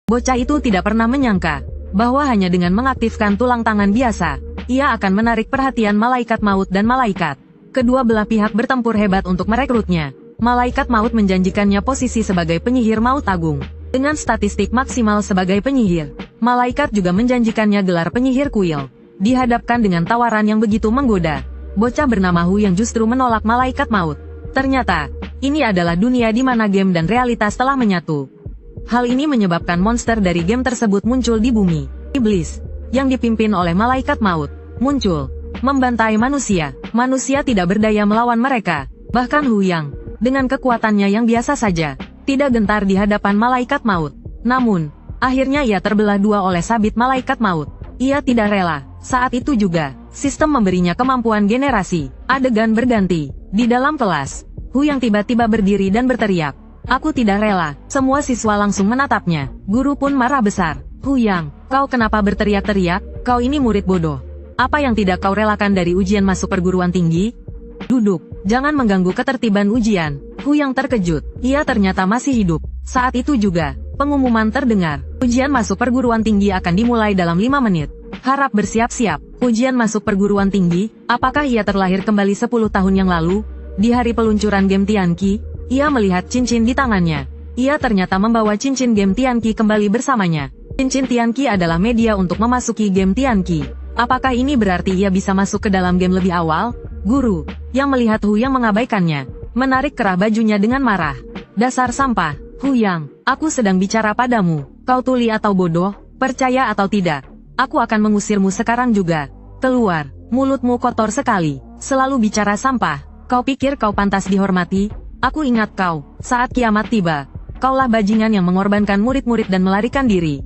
Bocah itu tidak pernah menyangka bahwa hanya dengan mengaktifkan tulang tangan biasa, ia akan menarik perhatian malaikat maut dan malaikat. Kedua belah pihak bertempur hebat untuk merekrutnya. Malaikat maut menjanjikannya posisi sebagai penyihir maut agung, dengan statistik maksimal sebagai penyihir. Malaikat juga menjanjikannya gelar penyihir kuil. Dihadapkan dengan tawaran yang begitu menggoda, bocah bernama Hu yang justru menolak malaikat maut. Ternyata, ini adalah dunia di mana game dan realitas telah menyatu. Hal ini menyebabkan monster dari game tersebut muncul di bumi. Iblis, yang dipimpin oleh malaikat maut, muncul, membantai manusia. Manusia tidak berdaya melawan mereka. Bahkan Hu Yang, dengan kekuatannya yang biasa saja, tidak gentar di hadapan malaikat maut. Namun, akhirnya ia terbelah dua oleh sabit malaikat maut. Ia tidak rela. Saat itu juga, sistem memberinya kemampuan generasi. Adegan berganti. Di dalam kelas, Hu Yang tiba-tiba berdiri dan berteriak, "Aku tidak rela." Semua siswa langsung menatapnya. Guru pun marah besar. "Hu Yang, kau kenapa berteriak-teriak? Kau ini murid bodoh. Apa yang tidak kau relakan dari ujian masuk perguruan tinggi? Duduk, jangan mengganggu ketertiban ujian." Hu Yang terkejut. Ia ternyata masih hidup. Saat itu juga, pengumuman terdengar. Ujian masuk perguruan tinggi akan dimulai dalam 5 menit. Harap bersiap-siap. Ujian masuk perguruan tinggi. Apakah ia terlahir kembali 10 tahun yang lalu? Di hari peluncuran game Tianqi, ia melihat cincin di tangannya. Ia ternyata membawa cincin game Tianqi kembali bersamanya. Cincin Tianqi adalah media untuk memasuki game Tianqi. Apakah ini berarti ia bisa masuk ke dalam game lebih awal? Guru, yang melihat Hu Yang mengabaikannya, menarik kerah bajunya dengan marah. "Dasar sampah, Hu Yang, aku sedang bicara padamu. Kau tuli atau bodoh, percaya atau tidak? Aku akan mengusirmu sekarang juga. Keluar, mulutmu kotor sekali, selalu bicara sampah. Kau pikir kau pantas dihormati? Aku ingat kau, saat kiamat tiba. Kaulah bajingan yang mengorbankan murid-murid dan melarikan diri."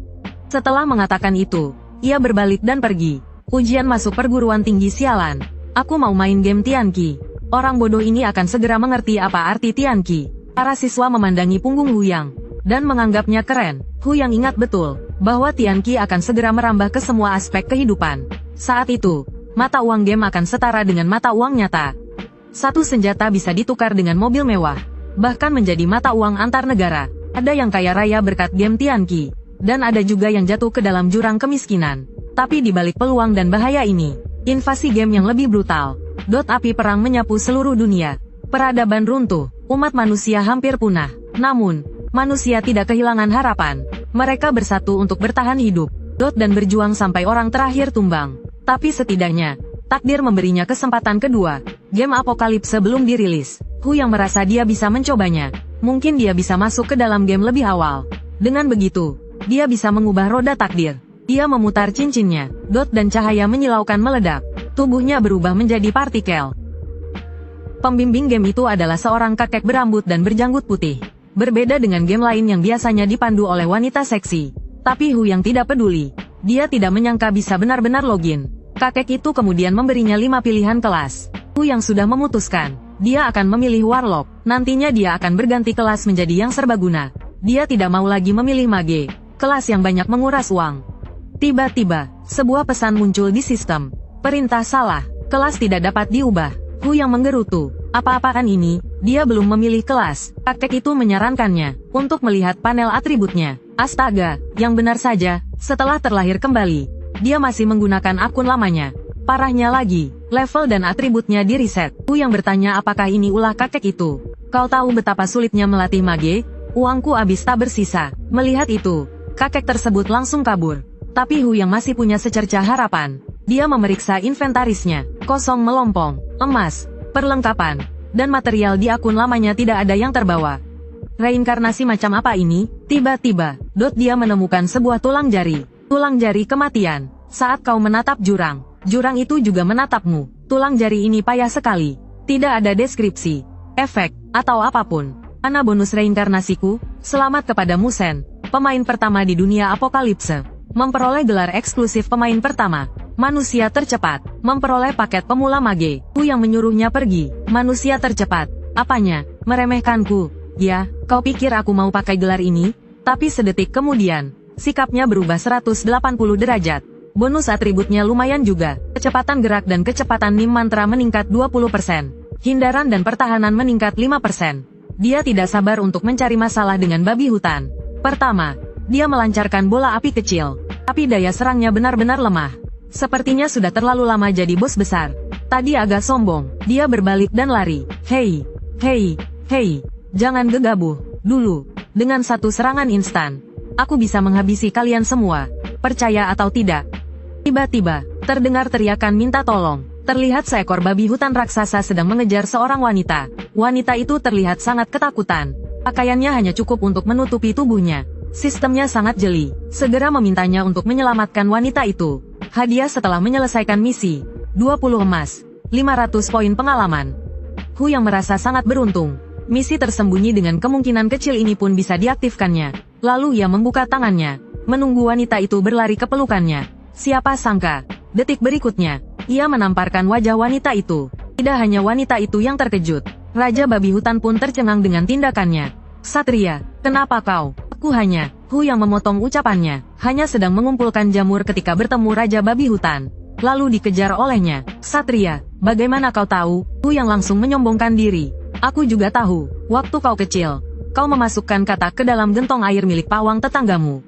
Setelah mengatakan itu, ia berbalik dan pergi. "Ujian masuk perguruan tinggi sialan. Aku mau main game Tianqi." Orang bodoh ini akan segera mengerti apa arti Tianqi. Para siswa memandangi punggung Hu Yang dan menganggapnya keren. Hu Yang ingat betul bahwa Tianqi akan segera merambah ke semua aspek kehidupan. Saat itu, mata uang game akan setara dengan mata uang nyata. Satu senjata bisa ditukar dengan mobil mewah, bahkan menjadi mata uang antar negara. Ada yang kaya raya berkat game Tianqi, dan ada juga yang jatuh ke dalam jurang kemiskinan. Tapi di balik peluang dan bahaya ini, invasi game yang lebih brutal. Api perang menyapu seluruh dunia. Peradaban runtuh, umat manusia hampir punah. Namun, manusia tidak kehilangan harapan. Mereka bersatu untuk bertahan hidup, dan berjuang sampai orang terakhir tumbang. Tapi setidaknya, takdir memberinya kesempatan kedua. Game Apokalipse belum dirilis. Hu Yang merasa dia bisa mencobanya. Mungkin dia bisa masuk ke dalam game lebih awal. Dengan begitu, dia bisa mengubah roda takdir. Dia memutar cincinnya, dan cahaya menyilaukan meledak. Tubuhnya berubah menjadi partikel. Pembimbing game itu adalah seorang kakek berambut dan berjanggut putih. Berbeda dengan game lain yang biasanya dipandu oleh wanita seksi. Tapi Hu Yang tidak peduli. Dia tidak menyangka bisa benar-benar login. Kakek itu kemudian memberinya 5 pilihan kelas. Hu Yang sudah memutuskan. Dia akan memilih Warlock. Nantinya dia akan berganti kelas menjadi yang serbaguna. Dia tidak mau lagi memilih Mage, kelas yang banyak menguras uang. Tiba-tiba, sebuah pesan muncul di sistem. Perintah salah. Kelas tidak dapat diubah. Hu Yang menggerutu. Apa-apaan ini? Dia belum memilih kelas. Kakek itu menyarankannya untuk melihat panel atributnya. Astaga, yang benar saja, setelah terlahir kembali, dia masih menggunakan akun lamanya. Parahnya lagi, level dan atributnya di reset. Hu Yang bertanya apakah ini ulah kakek itu. Kau tahu betapa sulitnya melatih Mage? Uangku habis tak bersisa. Melihat itu, kakek tersebut langsung kabur. Tapi Hu Yang masih punya secercah harapan. Dia memeriksa inventarisnya. Kosong melompong, emas, perlengkapan, dan material di akun lamanya tidak ada yang terbawa. Reinkarnasi macam apa ini? Tiba-tiba, dia menemukan sebuah tulang jari. Tulang jari kematian. Saat kau menatap jurang, jurang itu juga menatapmu. Tulang jari ini payah sekali. Tidak ada deskripsi, efek, atau apapun. Mana bonus reinkarnasiku? Selamat kepada Musen, pemain pertama di dunia Apokalipse. Memperoleh gelar eksklusif pemain pertama. Manusia tercepat. Memperoleh paket pemula Mage. Hu Yang menyuruhnya pergi. Manusia tercepat. Apanya? Meremehkanku. Ya, kau pikir aku mau pakai gelar ini? Tapi sedetik kemudian, sikapnya berubah 180 derajat. Bonus atributnya lumayan juga. Kecepatan gerak dan kecepatan nim mantra meningkat 20%. Hindaran dan pertahanan meningkat 5%. Dia tidak sabar untuk mencari masalah dengan babi hutan. Pertama, Dia melancarkan bola api kecil, tapi daya serangnya benar-benar lemah. Sepertinya sudah terlalu lama jadi bos besar. Tadi agak sombong, dia berbalik dan lari. Hei, hei, hei, jangan gegabah dulu. Dengan satu serangan instan, aku bisa menghabisi kalian semua. Percaya atau tidak? Tiba-tiba, terdengar teriakan minta tolong. Terlihat seekor babi hutan raksasa sedang mengejar seorang wanita. Wanita itu terlihat sangat ketakutan. Pakaiannya hanya cukup untuk menutupi tubuhnya. Sistemnya sangat jeli. Segera memintanya untuk menyelamatkan wanita itu. Hadiah setelah menyelesaikan misi. 20 emas. 500 poin pengalaman. Hu yang merasa sangat beruntung. Misi tersembunyi dengan kemungkinan kecil ini pun bisa diaktifkannya. Lalu ia membuka tangannya. Menunggu wanita itu berlari ke pelukannya. Siapa sangka, detik berikutnya, ia menamparkan wajah wanita itu. Tidak hanya wanita itu yang terkejut. Raja babi hutan pun tercengang dengan tindakannya. Satria, kenapa kau? Aku hanya, Hu yang memotong ucapannya, hanya sedang mengumpulkan jamur ketika bertemu Raja babi hutan. Lalu dikejar olehnya. Satria, bagaimana kau tahu? Hu yang langsung menyombongkan diri. Aku juga tahu, waktu kau kecil, kau memasukkan katak ke dalam gentong air milik pawang tetanggamu.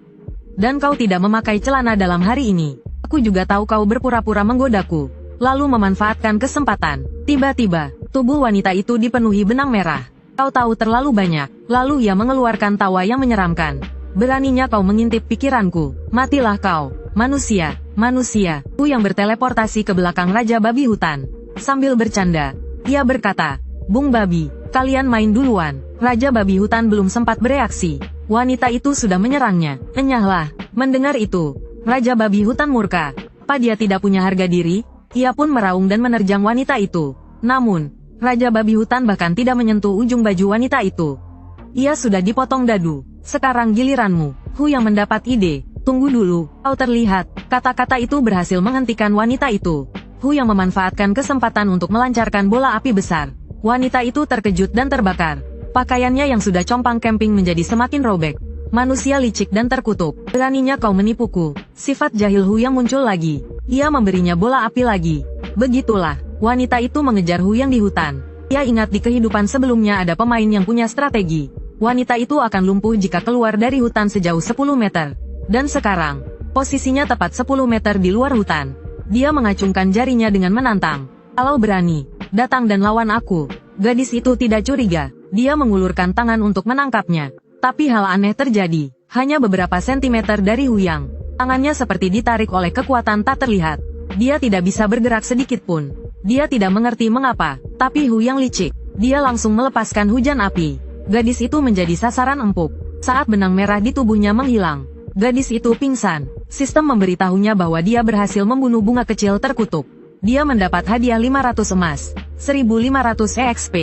Dan kau tidak memakai celana dalam hari ini. Aku juga tahu kau berpura-pura menggodaku. Lalu memanfaatkan kesempatan. Tiba-tiba, tubuh wanita itu dipenuhi benang merah. Kau tahu terlalu banyak. Lalu ia mengeluarkan tawa yang menyeramkan. Beraninya kau mengintip pikiranku. Matilah kau, manusia, manusia. Hu yang berteleportasi ke belakang Raja babi hutan. Sambil bercanda, ia berkata, Bung babi, kalian main duluan. Raja babi hutan belum sempat bereaksi. Wanita itu sudah menyerangnya. Enyahlah. Mendengar itu, Raja babi hutan murka. Apa dia tidak punya harga diri? Ia pun meraung dan menerjang wanita itu. Namun, Raja babi hutan bahkan tidak menyentuh ujung baju wanita itu. Ia sudah dipotong dadu. Sekarang giliranmu. Hu yang mendapat ide. Tunggu dulu, kau terlihat. Kata-kata itu berhasil menghentikan wanita itu. Hu yang memanfaatkan kesempatan untuk melancarkan bola api besar. Wanita itu terkejut dan terbakar. Pakaiannya yang sudah compang camping menjadi semakin robek. Manusia licik dan terkutuk. Beraninya kau menipuku. Sifat jahil Hu yang muncul lagi. Ia memberinya bola api lagi. Begitulah, wanita itu mengejar Hu yang di hutan. Ia ingat di kehidupan sebelumnya ada pemain yang punya strategi. Wanita itu akan lumpuh jika keluar dari hutan sejauh 10 meter. Dan sekarang, posisinya tepat 10 meter di luar hutan. Dia mengacungkan jarinya dengan menantang. Kalau berani, datang dan lawan aku. Gadis itu tidak curiga. Dia mengulurkan tangan untuk menangkapnya. Tapi hal aneh terjadi. Hanya beberapa sentimeter dari Hu Yang. Tangannya seperti ditarik oleh kekuatan tak terlihat. Dia tidak bisa bergerak sedikit pun. Dia tidak mengerti mengapa. Tapi Hu Yang licik. Dia langsung melepaskan hujan api. Gadis itu menjadi sasaran empuk. Saat benang merah di tubuhnya menghilang, gadis itu pingsan. Sistem memberitahunya bahwa dia berhasil membunuh bunga kecil terkutuk. Dia mendapat hadiah 500 emas. 1500 EXP.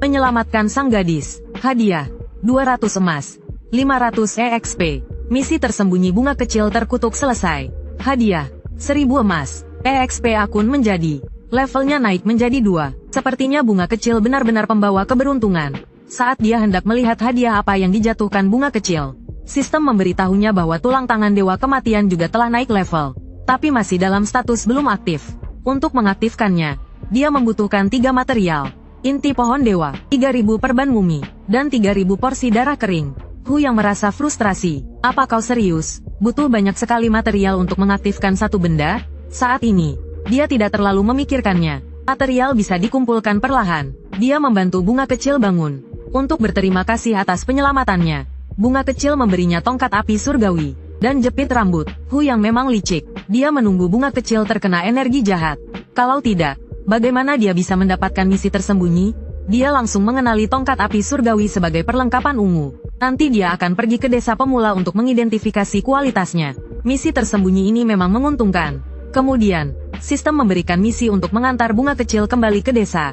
Menyelamatkan sang gadis. Hadiah 200 emas. 500 EXP. Misi tersembunyi bunga kecil terkutuk selesai. Hadiah 1000 emas. EXP akun menjadi. Levelnya naik menjadi 2. Sepertinya bunga kecil benar-benar pembawa keberuntungan. Saat dia hendak melihat hadiah apa yang dijatuhkan bunga kecil, sistem memberitahunya bahwa tulang tangan dewa kematian juga telah naik level. Tapi masih dalam status belum aktif. Untuk mengaktifkannya, dia membutuhkan 3 material. Inti pohon dewa, 3000 perban mumi, dan 3000 porsi darah kering. Hu yang merasa frustrasi. Apa kau serius? Butuh banyak sekali material untuk mengaktifkan satu benda? Saat ini, dia tidak terlalu memikirkannya. Material bisa dikumpulkan perlahan. Dia membantu bunga kecil bangun. Untuk berterima kasih atas penyelamatannya, bunga kecil memberinya tongkat api surgawi dan jepit rambut. Hu yang memang licik. Dia menunggu bunga kecil terkena energi jahat. Kalau tidak, bagaimana dia bisa mendapatkan misi tersembunyi? Dia langsung mengenali tongkat api surgawi sebagai perlengkapan ungu. Nanti dia akan pergi ke desa pemula untuk mengidentifikasi kualitasnya. Misi tersembunyi ini memang menguntungkan. Kemudian, sistem memberikan misi untuk mengantar bunga kecil kembali ke desa.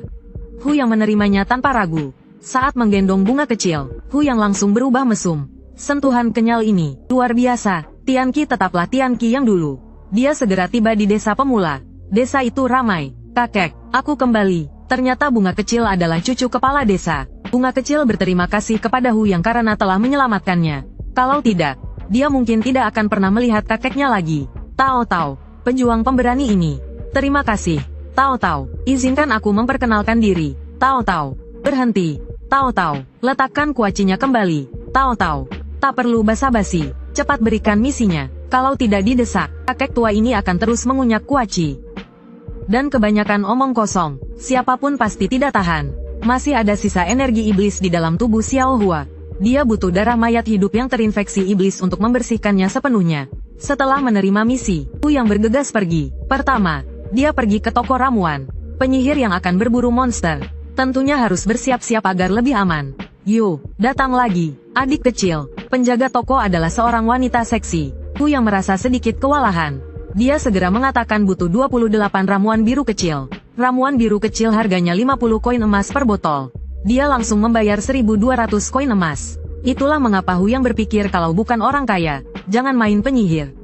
Hu yang menerimanya tanpa ragu. Saat menggendong bunga kecil, Hu yang langsung berubah mesum. Sentuhan kenyal ini, luar biasa. Tianqi tetaplah Tianqi yang dulu. Dia segera tiba di desa pemula. Desa itu ramai. Kakek, aku kembali. Ternyata bunga kecil adalah cucu kepala desa. Bunga kecil berterima kasih kepada Hu yang karena telah menyelamatkannya. Kalau tidak, dia mungkin tidak akan pernah melihat kakeknya lagi. Tao Tao, pejuang pemberani ini. Terima kasih. Tao Tao, izinkan aku memperkenalkan diri. Tao Tao, berhenti. Tao Tao, letakkan kuacinya kembali. Tao Tao, tak perlu basa-basi. Cepat berikan misinya. Kalau tidak didesak, kakek tua ini akan terus mengunyak kuaci. Dan kebanyakan omong kosong, siapapun pasti tidak tahan. Masih ada sisa energi iblis di dalam tubuh Xiao Hua. Dia butuh darah mayat hidup yang terinfeksi iblis untuk membersihkannya sepenuhnya. Setelah menerima misi, Hu yang bergegas pergi. Pertama, dia pergi ke toko ramuan. Penyihir yang akan berburu monster. Tentunya harus bersiap-siap agar lebih aman. Yo, datang lagi. Adik kecil, penjaga toko adalah seorang wanita seksi. Hu yang merasa sedikit kewalahan. Dia segera mengatakan butuh 28 ramuan biru kecil. Ramuan biru kecil harganya 50 koin emas per botol. Dia langsung membayar 1.200 koin emas. Itulah mengapa Hu yang berpikir kalau bukan orang kaya, jangan main penyihir.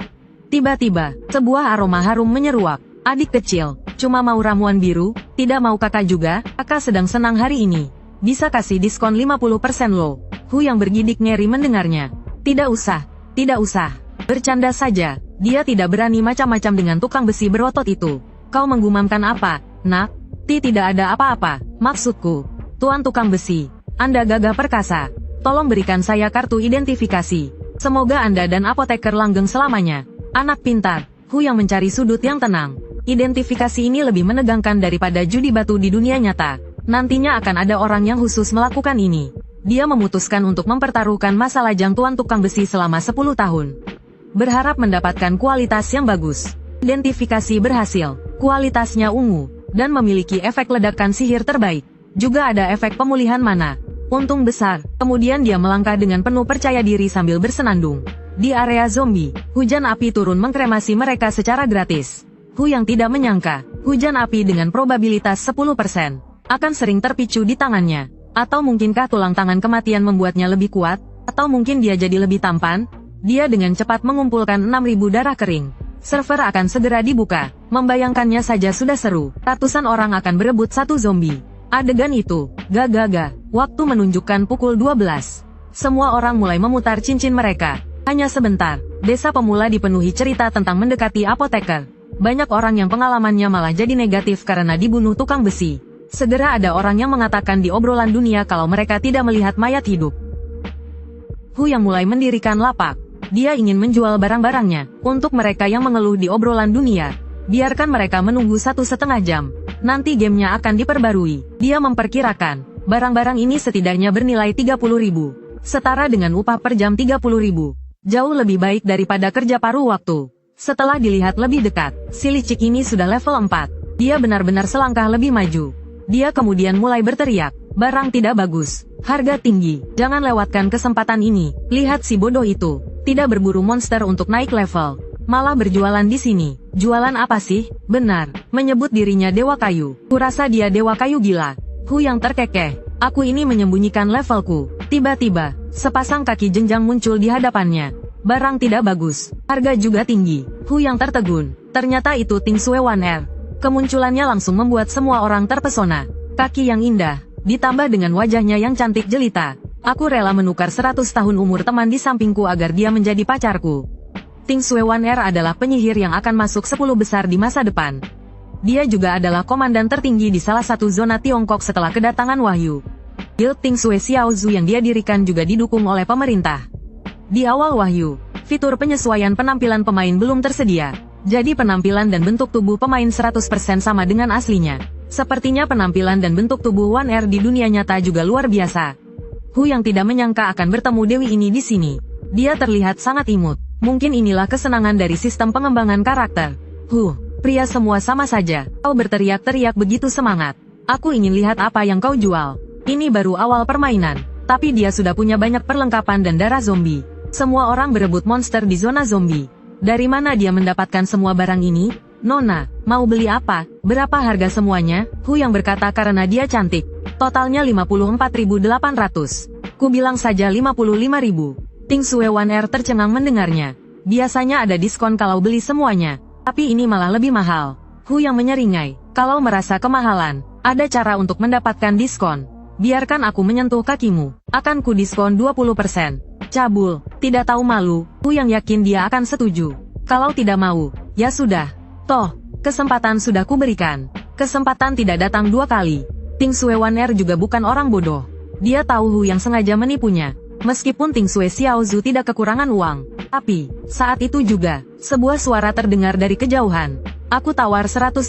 Tiba-tiba, sebuah aroma harum menyeruak. Adik kecil, cuma mau ramuan biru, tidak mau kakak juga, kakak sedang senang hari ini. Bisa kasih diskon 50% loh. Hu yang bergidik ngeri mendengarnya. Tidak usah, tidak usah. Bercanda saja, dia tidak berani macam-macam dengan tukang besi berotot itu. Kau menggumamkan apa, nak? Tidak ada apa-apa, maksudku. Tuan tukang besi, Anda gagah perkasa. Tolong berikan saya kartu identifikasi. Semoga Anda dan apoteker langgeng selamanya. Anak pintar, Hu yang mencari sudut yang tenang. Identifikasi ini lebih menegangkan daripada judi batu di dunia nyata. Nantinya akan ada orang yang khusus melakukan ini. Dia memutuskan untuk mempertaruhkan masa lajang tuan tukang besi selama 10 tahun. Berharap mendapatkan kualitas yang bagus. Identifikasi berhasil, kualitasnya ungu, dan memiliki efek ledakan sihir terbaik. Juga ada efek pemulihan mana. Untung besar. Kemudian dia melangkah dengan penuh percaya diri sambil bersenandung. Di area zombie, hujan api turun mengkremasi mereka secara gratis. Hu yang tidak menyangka, hujan api dengan probabilitas 10% akan sering terpicu di tangannya. Atau mungkinkah tulang tangan kematian membuatnya lebih kuat? Atau mungkin dia jadi lebih tampan? Dia dengan cepat mengumpulkan 6.000 darah kering. Server akan segera dibuka. Membayangkannya saja sudah seru. Ratusan orang akan berebut satu zombie. Adegan itu, gaga, waktu menunjukkan pukul 12. Semua orang mulai memutar cincin mereka. Hanya sebentar, desa pemula dipenuhi cerita tentang mendekati apoteker. Banyak orang yang pengalamannya malah jadi negatif karena dibunuh tukang besi. Segera ada orang yang mengatakan di obrolan dunia kalau mereka tidak melihat mayat hidup. Hu yang mulai mendirikan lapak. Dia ingin menjual barang-barangnya untuk mereka yang mengeluh di obrolan dunia. Biarkan mereka menunggu 1,5 jam. Nanti gamenya akan diperbarui. Dia memperkirakan, barang-barang ini setidaknya bernilai 30.000. Setara dengan upah per jam 30.000. Jauh lebih baik daripada kerja paruh waktu. Setelah dilihat lebih dekat, si licik ini sudah level 4. Dia benar-benar selangkah lebih maju. Dia kemudian mulai berteriak, barang tidak bagus, harga tinggi, jangan lewatkan kesempatan ini. Lihat si bodoh itu, tidak berburu monster untuk naik level. Malah berjualan di sini. Jualan apa sih? Benar, menyebut dirinya dewa kayu. Kurasa dia dewa kayu gila. Hu yang terkekeh. Aku ini menyembunyikan levelku. Tiba-tiba, sepasang kaki jenjang muncul di hadapannya. Barang tidak bagus, harga juga tinggi. Hu yang tertegun. Ternyata itu Ting Sue Wan Er. Kemunculannya langsung membuat semua orang terpesona. Kaki yang indah, ditambah dengan wajahnya yang cantik jelita. Aku rela menukar 100 tahun umur teman di sampingku agar dia menjadi pacarku. Ting Sue Wan Er adalah penyihir yang akan masuk 10 besar di masa depan. Dia juga adalah komandan tertinggi di salah satu zona Tiongkok setelah kedatangan Wahyu. Guild Ting Sue Xiao Zhu yang dia dirikan juga didukung oleh pemerintah. Di awal Wahyu, fitur penyesuaian penampilan pemain belum tersedia. Jadi penampilan dan bentuk tubuh pemain 100% sama dengan aslinya. Sepertinya penampilan dan bentuk tubuh Wan Er di dunia nyata juga luar biasa. Hu yang tidak menyangka akan bertemu Dewi ini di sini. Dia terlihat sangat imut. Mungkin inilah kesenangan dari sistem pengembangan karakter. Pria semua sama saja. Kau berteriak-teriak begitu semangat. Aku ingin lihat apa yang kau jual. Ini baru awal permainan. Tapi dia sudah punya banyak perlengkapan dan darah zombie. Semua orang berebut monster di zona zombie. Dari mana dia mendapatkan semua barang ini? Nona, mau beli apa? Berapa harga semuanya? Hu yang berkata karena dia cantik. Totalnya 54.800. Ku bilang saja 55.000. Ting Sue Wan Er tercengang mendengarnya. Biasanya ada diskon kalau beli semuanya. Tapi ini malah lebih mahal. Hu yang menyeringai. Kalau merasa kemahalan, ada cara untuk mendapatkan diskon. Biarkan aku menyentuh kakimu. Akan ku diskon 20%. Cabul, tidak tahu malu. Hu yang yakin dia akan setuju. Kalau tidak mau, ya sudah. Toh, kesempatan sudah kuberikan. Kesempatan tidak datang 2 kali. Ting Sue Wan Er juga bukan orang bodoh. Dia tahu Hu yang sengaja menipunya. Meskipun Ting Sui Xiaozu tidak kekurangan uang, tapi saat itu juga, sebuah suara terdengar dari kejauhan. Aku tawar 100.000,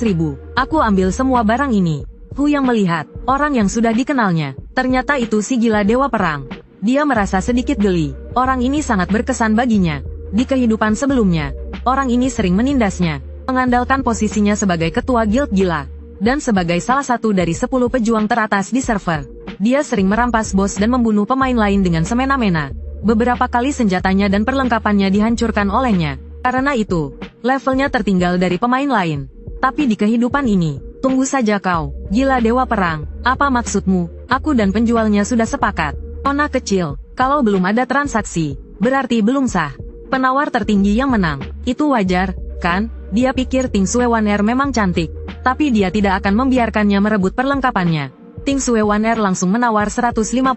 aku ambil semua barang ini. Hu yang melihat, orang yang sudah dikenalnya, ternyata itu si gila dewa perang. Dia merasa sedikit geli, orang ini sangat berkesan baginya. Di kehidupan sebelumnya, orang ini sering menindasnya, mengandalkan posisinya sebagai ketua guild gila, dan sebagai salah satu dari 10 pejuang teratas di server. Dia sering merampas bos dan membunuh pemain lain dengan semena-mena. Beberapa kali senjatanya dan perlengkapannya dihancurkan olehnya. Karena itu, levelnya tertinggal dari pemain lain. Tapi di kehidupan ini, tunggu saja kau, gila dewa perang. Apa maksudmu? Aku dan penjualnya sudah sepakat. Nona kecil, kalau belum ada transaksi, berarti belum sah. Penawar tertinggi yang menang. Itu wajar, kan? Dia pikir Ting Sui Waner memang cantik, tapi dia tidak akan membiarkannya merebut perlengkapannya. Ting Sui Waner langsung menawar 150.000.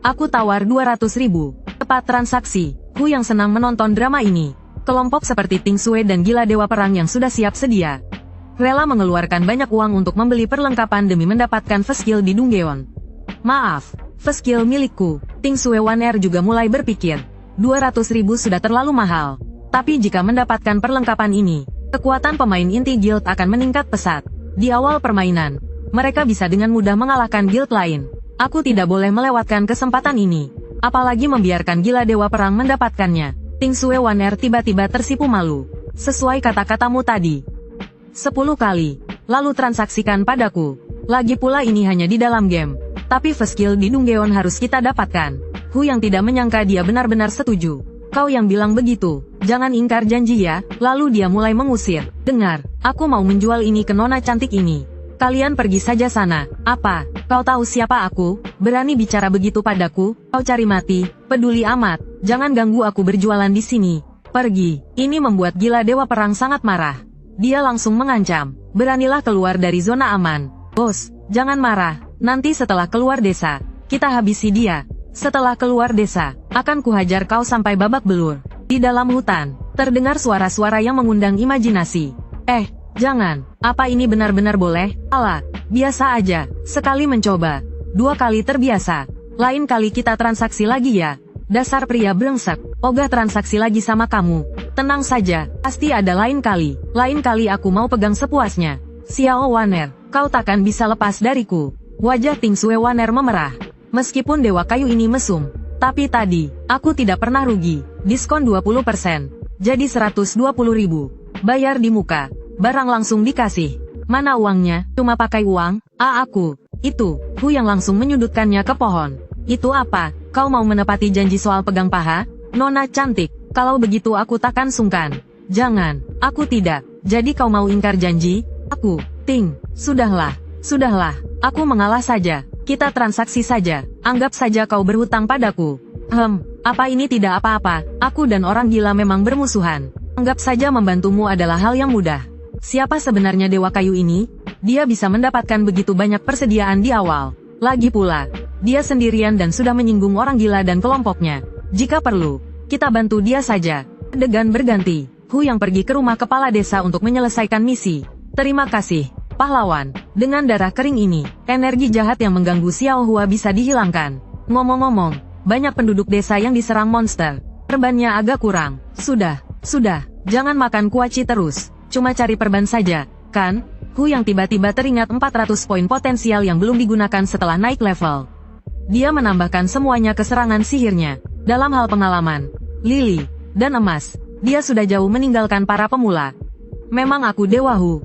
Aku tawar 200.000. Tepat transaksi. Hu yang senang menonton drama ini. Kelompok seperti Ting Sui dan gila dewa perang yang sudah siap sedia, rela mengeluarkan banyak uang untuk membeli perlengkapan demi mendapatkan Feskil di Dunggeon. Maaf, Feskil milikku. Ting Sui Waner juga mulai berpikir, 200.000 sudah terlalu mahal. Tapi jika mendapatkan perlengkapan ini, kekuatan pemain inti guild akan meningkat pesat. Di awal permainan, mereka bisa dengan mudah mengalahkan guild lain. Aku tidak boleh melewatkan kesempatan ini, apalagi membiarkan gila dewa perang mendapatkannya. Ting Sui Waner tiba-tiba tersipu malu. Sesuai kata-katamu tadi, 10 kali, lalu transaksikan padaku. Lagi pula ini hanya di dalam game, tapi Feskil di Dunggeon harus kita dapatkan. Hu yang tidak menyangka dia benar-benar setuju. Kau yang bilang begitu, jangan ingkar janji ya. Lalu dia mulai mengusir. Dengar, aku mau menjual ini ke nona cantik ini. Kalian pergi saja sana. Apa? Kau tahu siapa aku? Berani bicara begitu padaku? Kau cari mati? Peduli amat. Jangan ganggu aku berjualan di sini. Pergi. Ini membuat gila dewa perang sangat marah. Dia langsung mengancam. Beranilah keluar dari zona aman. Bos, jangan marah. Nanti setelah keluar desa, kita habisi dia. Setelah keluar desa, akan kuhajar kau sampai babak belur. Di dalam hutan, terdengar suara-suara yang mengundang imajinasi. Jangan. Apa ini benar-benar boleh? Alah, biasa aja. Sekali mencoba, 2 kali terbiasa. Lain kali kita transaksi lagi ya. Dasar pria brengsek. Ogah transaksi lagi sama kamu. Tenang saja, pasti ada lain kali. Lain kali aku mau pegang sepuasnya. Xiao Waner, kau takkan bisa lepas dariku. Wajah Ting Sui Waner memerah. Meskipun dewa kayu ini mesum, tapi tadi, aku tidak pernah rugi. Diskon 20%. Jadi 120.000. Bayar di muka. Barang langsung dikasih. Mana uangnya? Cuma pakai uang? Aku. Itu. Hu yang langsung menyudutkannya ke pohon. Itu apa? Kau mau menepati janji soal pegang paha? Nona cantik, kalau begitu aku takkan sungkan. Jangan. Aku tidak. Jadi kau mau ingkar janji? Aku. Ting. Sudahlah. Aku mengalah saja. Kita transaksi saja. Anggap saja kau berhutang padaku. Apa ini tidak apa-apa. Aku dan orang gila memang bermusuhan. Anggap saja membantumu adalah hal yang mudah. Siapa sebenarnya dewa kayu ini? Dia bisa mendapatkan begitu banyak persediaan di awal. Lagi pula, dia sendirian dan sudah menyinggung orang gila dan kelompoknya. Jika perlu, kita bantu dia saja. Adegan berganti. Hu yang pergi ke rumah kepala desa untuk menyelesaikan misi. Terima kasih, pahlawan. Dengan darah kering ini, energi jahat yang mengganggu Xiao Hua bisa dihilangkan. Ngomong-ngomong, banyak penduduk desa yang diserang monster. Perbannya agak kurang. Sudah, jangan makan kuaci terus. Cuma cari perban saja, kan? Hu yang tiba-tiba teringat 400 poin potensial yang belum digunakan setelah naik level. Dia menambahkan semuanya ke serangan sihirnya. Dalam hal pengalaman, lili, dan emas, dia sudah jauh meninggalkan para pemula. Memang aku Dewa Hu.